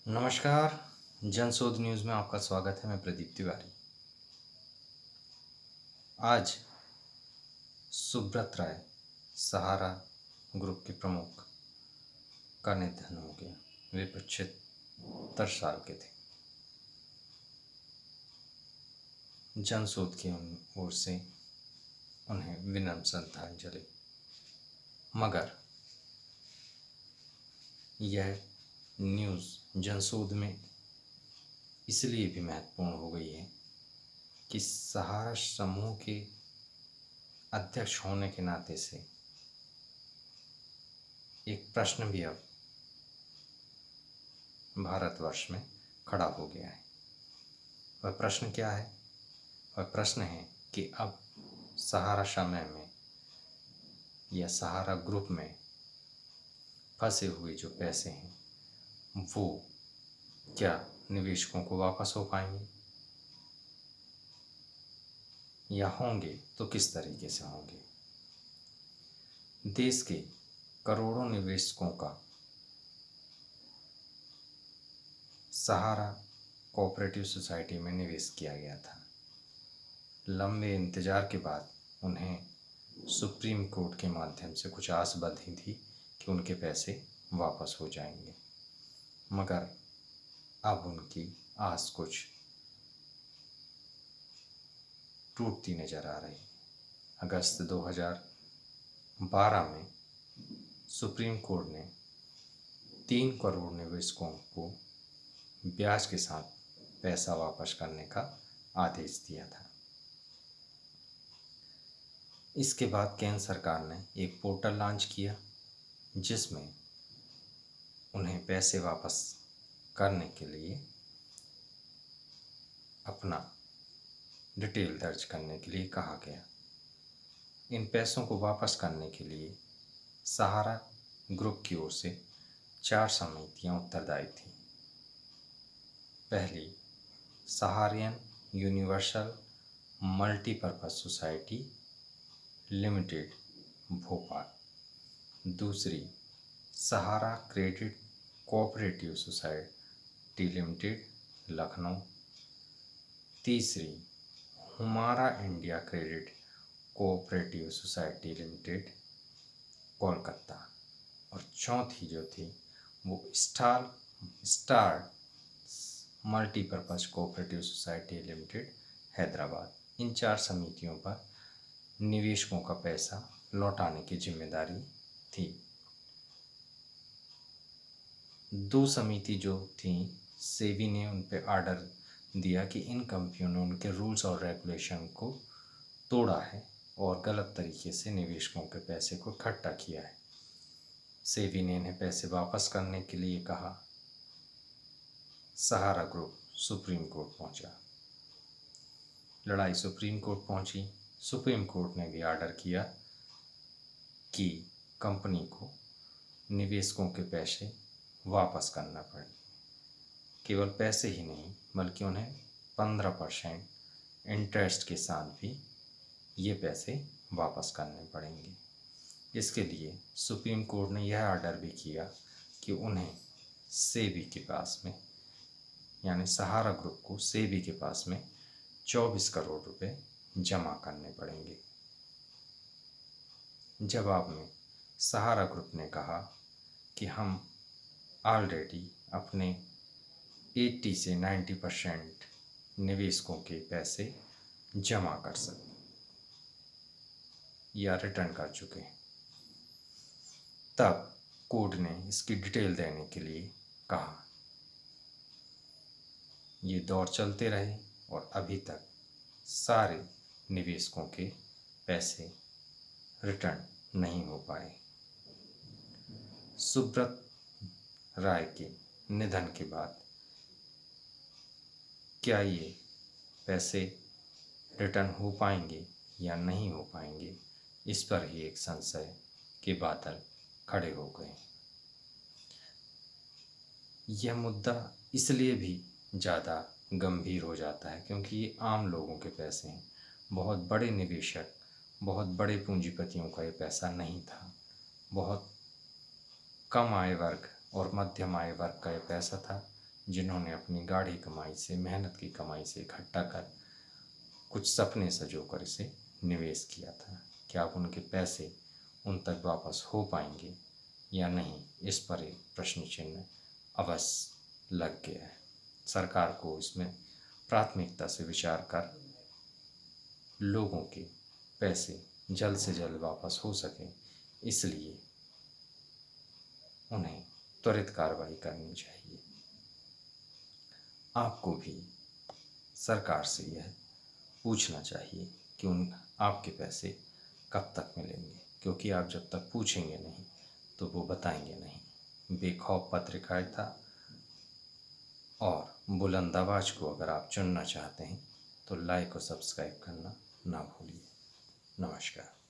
नमस्कार। जनशोध न्यूज़ में आपका स्वागत है। मैं प्रदीप तिवारी। आज सुब्रत राय, सहारा ग्रुप के प्रमुख का निधन हो गया। वे 75 साल के थे। जनशोध की ओर से उन्हें विनम्र श्रद्धांजलि। मगर यह न्यूज़ जनशोध में इसलिए भी महत्वपूर्ण हो गई है कि सहारा समूह के अध्यक्ष होने के नाते से एक प्रश्न भी अब भारतवर्ष में खड़ा हो गया है। वह प्रश्न क्या है? वह प्रश्न है कि अब सहारा समय में या सहारा ग्रुप में फंसे हुए जो पैसे हैं वो क्या निवेशकों को वापस हो पाएंगे, या होंगे तो किस तरीके से होंगे। देश के करोड़ों निवेशकों का सहारा कोऑपरेटिव सोसाइटी में निवेश किया गया था। लंबे इंतजार के बाद उन्हें सुप्रीम कोर्ट के माध्यम से कुछ आस बंधी थी कि उनके पैसे वापस हो जाएंगे, मगर अब उनकी आस कुछ टूटती नजर आ रही। अगस्त 2012 में सुप्रीम कोर्ट ने 3 करोड़ निवेशकों को ब्याज के साथ पैसा वापस करने का आदेश दिया था। इसके बाद केंद्र सरकार ने एक पोर्टल लॉन्च किया जिसमें उन्हें पैसे वापस करने के लिए अपना डिटेल दर्ज करने के लिए कहा गया। इन पैसों को वापस करने के लिए सहारा ग्रुप की ओर से 4 समितियां उत्तरदायी थीं। पहली, Saharayn universal multipurpose society limited Bhopal. दूसरी, Sahara credit cooperative society limited Lucknow. तीसरी, Humara India credit cooperative society limited Kolkata. और चौथी जो थी वो star multipurpose cooperative society limited Hyderabad. इन 4 समितियों पर निवेशकों का पैसा लौटाने की जिम्मेदारी थी। 2 समिति जो थी, सेबी ने उन पर ऑर्डर दिया कि इन कंपनियों ने उनके रूल्स और रेगुलेशन को तोड़ा है और गलत तरीके से निवेशकों के पैसे को इकट्ठा किया है। सेबी ने इन्हें पैसे वापस करने के लिए कहा। सहारा ग्रुप सुप्रीम कोर्ट पहुंचा। लड़ाई सुप्रीम कोर्ट पहुंची। सुप्रीम कोर्ट ने भी ऑर्डर किया कि कंपनी को निवेशकों के पैसे वापस करना पड़े। केवल पैसे ही नहीं बल्कि उन्हें 15% इंटरेस्ट के साथ भी ये पैसे वापस करने पड़ेंगे। इसके लिए सुप्रीम कोर्ट ने यह ऑर्डर भी किया कि उन्हें सेबी के पास में, यानी सहारा ग्रुप को सेबी के पास में 24 करोड़ रुपए जमा करने पड़ेंगे। जवाब में सहारा ग्रुप ने कहा कि हम ऑलरेडी अपने 80 से 90% निवेशकों के पैसे जमा कर सकते या रिटर्न कर चुके हैं। तब कोर्ट ने इसकी डिटेल देने के लिए कहा। ये दौर चलते रहे और अभी तक सारे निवेशकों के पैसे रिटर्न नहीं हो पाए। सुब्रत राय के निधन के बाद क्या ये पैसे रिटर्न हो पाएंगे या नहीं हो पाएंगे, इस पर ही एक संशय के बादल खड़े हो गए। यह मुद्दा इसलिए भी ज़्यादा गंभीर हो जाता है क्योंकि ये आम लोगों के पैसे हैं। बहुत बड़े निवेशक, बहुत बड़े पूंजीपतियों का ये पैसा नहीं था। बहुत कम आय वर्ग और मध्यम आय वर्ग का ये पैसा था जिन्होंने अपनी गाढ़ी कमाई से, मेहनत की कमाई से इकट्ठा कर कुछ सपने संजोकर इसे निवेश किया था। क्या अब उनके पैसे उन तक वापस हो पाएंगे या नहीं, इस पर एक प्रश्न चिन्ह अवश्य लग गया है। सरकार को इसमें प्राथमिकता से विचार कर लोगों के पैसे जल्द से जल्द वापस हो सकें, इसलिए उन्हें त्वरित कार्रवाई करनी चाहिए। आपको भी सरकार से यह पूछना चाहिए कि आपके पैसे कब तक मिलेंगे, क्योंकि आप जब तक पूछेंगे नहीं तो वो बताएंगे नहीं। बेखौफ पत्रकारिता और बुलंद आवाज़ को अगर आप चुनना चाहते हैं तो लाइक और सब्सक्राइब करना ना भूलिए। नमस्कार।